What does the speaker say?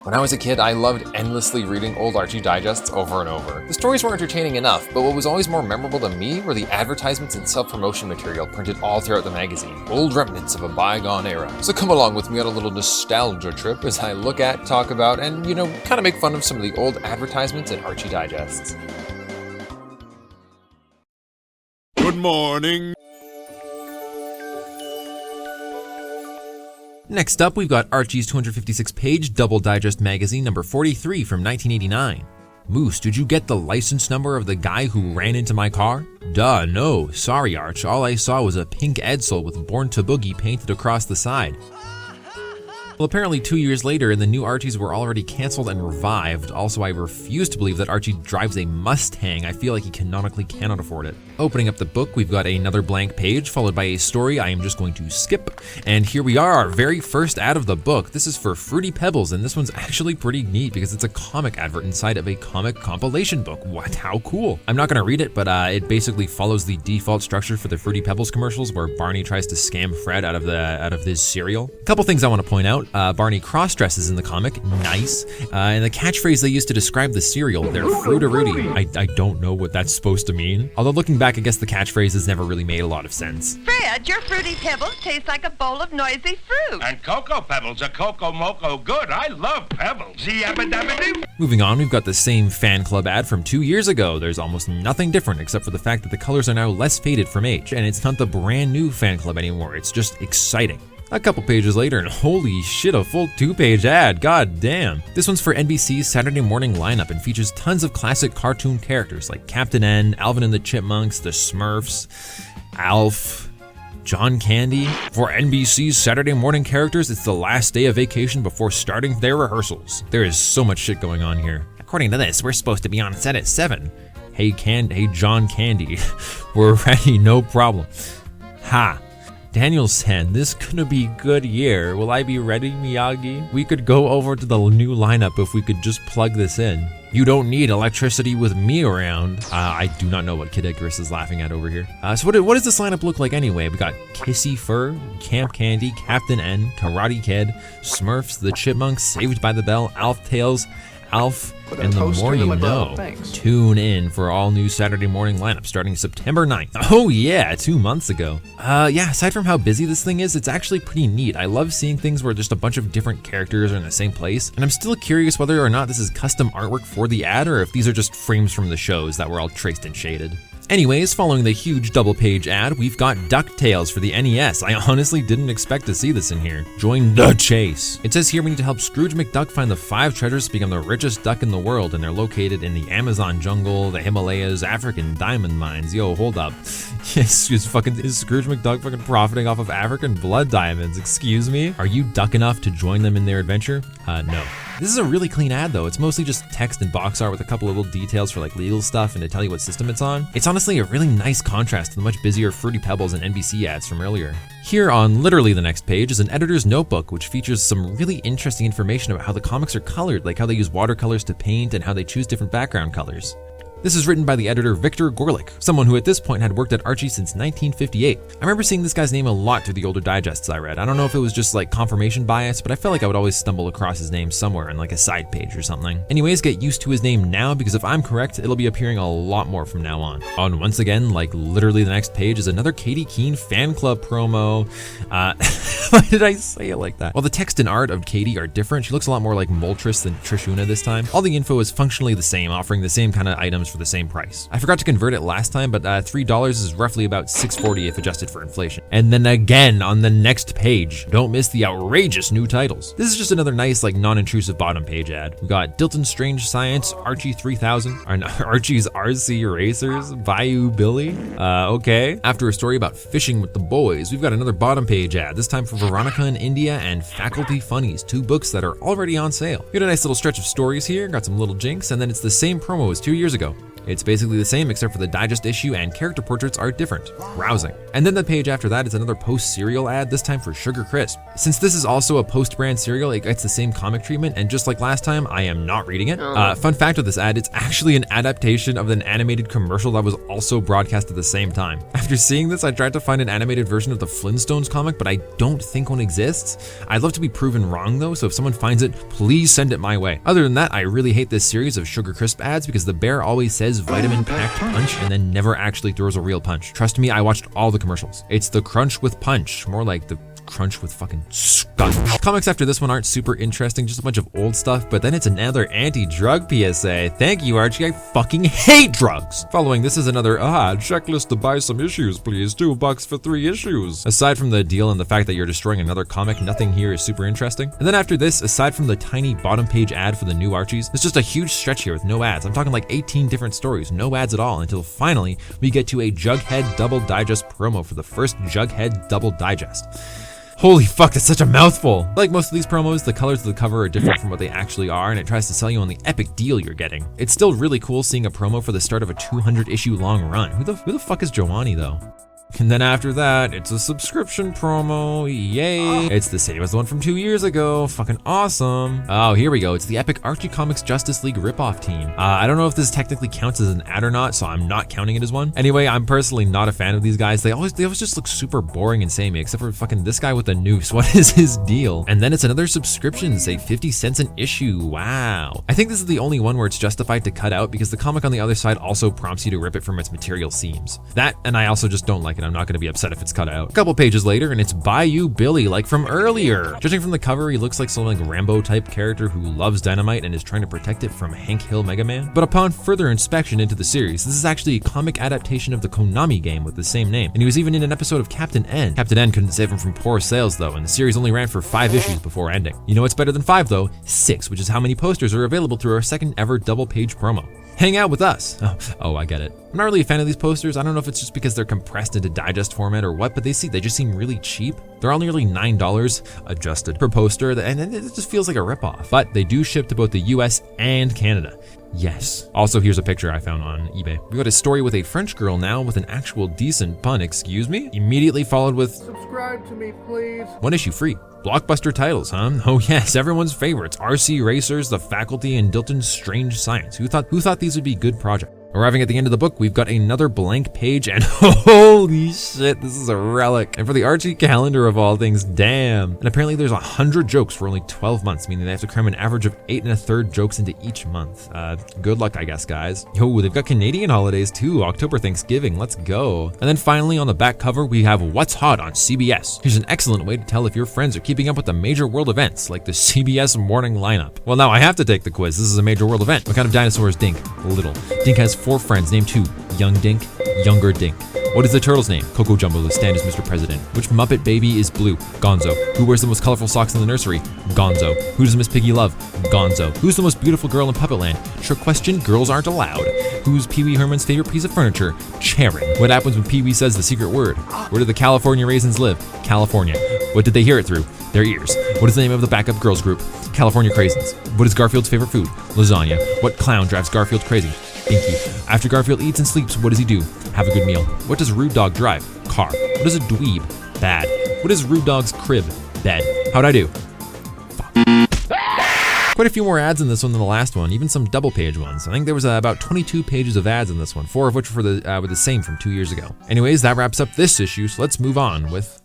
When I was a kid, I loved endlessly reading old Archie Digests over and over. The stories were entertaining enough, but what was always more memorable to me were the advertisements and self-promotion material printed all throughout the magazine, old remnants of a bygone era. So come along with me on a little nostalgia trip as I look at, talk about, and kind of make fun of some of the old advertisements in Archie Digests. Good morning. Next up, we've got Archie's 256-page Double Digest magazine number 43 from 1989. Moose, did you get the license number of the guy who ran into my car? Duh, no. Sorry, Arch. All I saw was a pink Edsel with Born to Boogie painted across the side. Well, apparently 2 years later, the new Archies were already canceled and revived. Also, I refuse to believe that Archie drives a Mustang. I feel like he canonically cannot afford it. Opening up the book, we've got another blank page followed by a story I am just going to skip. And here we are, our very first ad of the book. This is for Fruity Pebbles, and this one's actually pretty neat because it's a comic advert inside of a comic compilation book. What? How cool. I'm not gonna read it, but it basically follows the default structure for the Fruity Pebbles commercials where Barney tries to scam Fred out of this cereal. A couple things I want to point out. Barney cross-dresses in the comic, nice. And the catchphrase they used to describe the cereal, they're Fruity-Rooty. I don't know what that's supposed to mean. Although looking back, I guess the catchphrase has never really made a lot of sense. Fred, your Fruity Pebbles taste like a bowl of noisy fruit. And Cocoa Pebbles are Cocoa Moco good. I love Pebbles. Yabba-dabba-doo. Moving on, we've got the same fan club ad from 2 years ago. There's almost nothing different except for the fact that the colors are now less faded from age, and it's not the brand new fan club anymore. It's just exciting. A couple pages later, and holy shit, a full 2-page ad, god damn. This one's for NBC's Saturday morning lineup and features tons of classic cartoon characters like Captain N, Alvin and the Chipmunks, the Smurfs, Alf, John Candy. For NBC's Saturday morning characters, it's the last day of vacation before starting their rehearsals. There is so much shit going on here. According to this, we're supposed to be on set at 7. Hey John Candy, we're ready, no problem. Ha. Daniel said, this gonna be good year. Will I be ready, Miyagi? We could go over to the new lineup if we could just plug this in. You don't need electricity with me around. I do not know what Kid Icarus is laughing at over here. So what does this lineup look like anyway? We got Kissy Fur, Camp Candy, Captain N, Karate Kid, Smurfs, the Chipmunks, Saved by the Bell, Alf Tales, Alf, and the more you know. Tune in for all new Saturday morning lineup starting September 9th. Oh yeah, 2 months ago. Yeah, aside from how busy this thing is, it's actually pretty neat. I love seeing things where just a bunch of different characters are in the same place, and I'm still curious whether or not this is custom artwork for the ad or if these are just frames from the shows that were all traced and shaded. Anyways, following the huge double-page ad, we've got DuckTales for the NES. I honestly didn't expect to see this in here. Join the chase. It says here we need to help Scrooge McDuck find the 5 treasures to become the richest duck in the world, and they're located in the Amazon jungle, the Himalayas, African diamond mines. Yo, hold up. Is Scrooge McDuck fucking profiting off of African blood diamonds? Excuse me? Are you duck enough to join them in their adventure? No. This is a really clean ad though. It's mostly just text and box art with a couple of little details for like legal stuff and to tell you what system it's on. It's honestly a really nice contrast to the much busier Fruity Pebbles and NBC ads from earlier. Here on literally the next page is an editor's notebook which features some really interesting information about how the comics are colored, like how they use watercolors to paint and how they choose different background colors. This is written by the editor Victor Gorlick, someone who at this point had worked at Archie since 1958. I remember seeing this guy's name a lot through the older digests I read. I don't know if it was just like confirmation bias, but I felt like I would always stumble across his name somewhere in like a side page or something. Anyways, get used to his name now because if I'm correct, it'll be appearing a lot more from now on. Once again, like literally the next page is another Katie Keene fan club promo. Why did I say it like that? Well, the text and art of Katie are different. She looks a lot more like Moltres than Trishuna this time. All the info is functionally the same, offering the same kind of items for the same price. I forgot to convert it last time, but $3 is roughly about $6.40 if adjusted for inflation. And then again on the next page, don't miss the outrageous new titles. This is just another nice, like non-intrusive bottom page ad. We got Dilton Strange Science, Archie 3000, Archie's RC Racers, Bayou Billy. Okay. After a story about fishing with the boys, we've got another bottom page ad, this time for Veronica in India and Faculty Funnies, 2 books that are already on sale. We got a nice little stretch of stories here, got some little jinx, and then it's the same promo as 2 years ago. It's basically the same except for the digest issue and character portraits are different. Rousing. And then the page after that is another post-cereal ad, this time for Sugar Crisp. Since this is also a post-brand cereal, it gets the same comic treatment, and just like last time, I am not reading it. Fun fact with this ad, it's actually an adaptation of an animated commercial that was also broadcast at the same time. After seeing this, I tried to find an animated version of the Flintstones comic, but I don't think one exists. I'd love to be proven wrong though, so if someone finds it, please send it my way. Other than that, I really hate this series of Sugar Crisp ads because the bear always says vitamin-packed punch and then never actually throws a real punch. Trust me, I watched all the commercials. It's the crunch with punch, more like the crunch with fucking scotch. Comics after this one aren't super interesting, just a bunch of old stuff, but then it's another anti-drug PSA. Thank you, Archie, I fucking hate drugs. Following this is another, checklist to buy some issues, please. $2 for 3 issues. Aside from the deal and the fact that you're destroying another comic, nothing here is super interesting. And then after this, aside from the tiny bottom page ad for the new Archies, there's just a huge stretch here with no ads. I'm talking like 18 different stories, no ads at all, until finally we get to a Jughead Double Digest promo for the first Jughead Double Digest. Holy fuck, that's such a mouthful. Like most of these promos, the colors of the cover are different from what they actually are, and it tries to sell you on the epic deal you're getting. It's still really cool seeing a promo for the start of a 200 issue long run. Who the fuck is Giovanni though? And then after that, it's a subscription promo, yay. It's the same as the one from 2 years ago, fucking awesome. Oh, here we go, it's the epic Archie Comics Justice League ripoff team. I don't know if this technically counts as an ad or not, so I'm not counting it as one. Anyway, I'm personally not a fan of these guys. They always just look super boring and samey, except for fucking this guy with the noose. What is his deal? And then it's another subscription, say 50 cents an issue, wow. I think this is the only one where it's justified to cut out because the comic on the other side also prompts you to rip it from its material seams. That, and I also just don't like it. I'm not gonna be upset if it's cut out. A couple pages later and it's Bayou Billy like from earlier. Judging from the cover, he looks like some like Rambo type character who loves dynamite and is trying to protect it from Hank Hill Mega Man. But upon further inspection into the series, this is actually a comic adaptation of the Konami game with the same name. And he was even in an episode of Captain N. Captain N couldn't save him from poor sales though, and the series only ran for 5 issues before ending. You know what's better than 5 though? 6, which is how many posters are available through our second ever double page promo. Hang out with us. Oh, I get it. I'm not really a fan of these posters. I don't know if it's just because they're compressed into digest format or what, but they just seem really cheap. They're all nearly $9 adjusted per poster, and it just feels like a ripoff. But they do ship to both the US and Canada. Yes. Also, here's a picture I found on eBay. We got a story with a French girl now with an actual decent pun, excuse me? Immediately followed with, subscribe to me, please. 1 issue free. Blockbuster titles, huh? Oh yes, everyone's favorites. RC Racers, The Faculty, and Dilton's Strange Science. Who thought these would be good projects? Arriving at the end of the book, we've got another blank page, and holy shit, this is a relic. And for the Archie calendar of all things, damn. And apparently there's 100 jokes for only 12 months, meaning they have to cram an average of 8 1/3 jokes into each month. Good luck, I guess, guys. Yo, they've got Canadian holidays too, October Thanksgiving, let's go. And then finally on the back cover, we have What's Hot on CBS. Here's an excellent way to tell if your friends are keeping up with the major world events, like the CBS morning lineup. Well, now I have to take the quiz. This is a major world event. What kind of dinosaur is Dink? Little. Dink has 4 friends, name 2. Young Dink, Younger Dink. What is the turtle's name? Coco Jumbo, the stand is Mr. President. Which Muppet baby is blue? Gonzo. Who wears the most colorful socks in the nursery? Gonzo. Who does Miss Piggy love? Gonzo. Who's the most beautiful girl in Puppetland? Trick question, girls aren't allowed. Who's Pee Wee Herman's favorite piece of furniture? Charon. What happens when Pee Wee says the secret word? Where do the California raisins live? California. What did they hear it through? Their ears. What is the name of the backup girls group? California Craisins. What is Garfield's favorite food? Lasagna. What clown drives Garfield crazy? Dinky. After Garfield eats and sleeps, what does he do? Have a good meal. What does Rude Dog drive? Car. What is a dweeb? Bad. What is Rude Dog's crib? Bed. How'd I do? Fuck. Quite a few more ads in this one than the last one, even some double page ones. I think there was about 22 pages of ads in this one, 4 of which were the same from 2 years ago. Anyways, that wraps up this issue, so let's move on with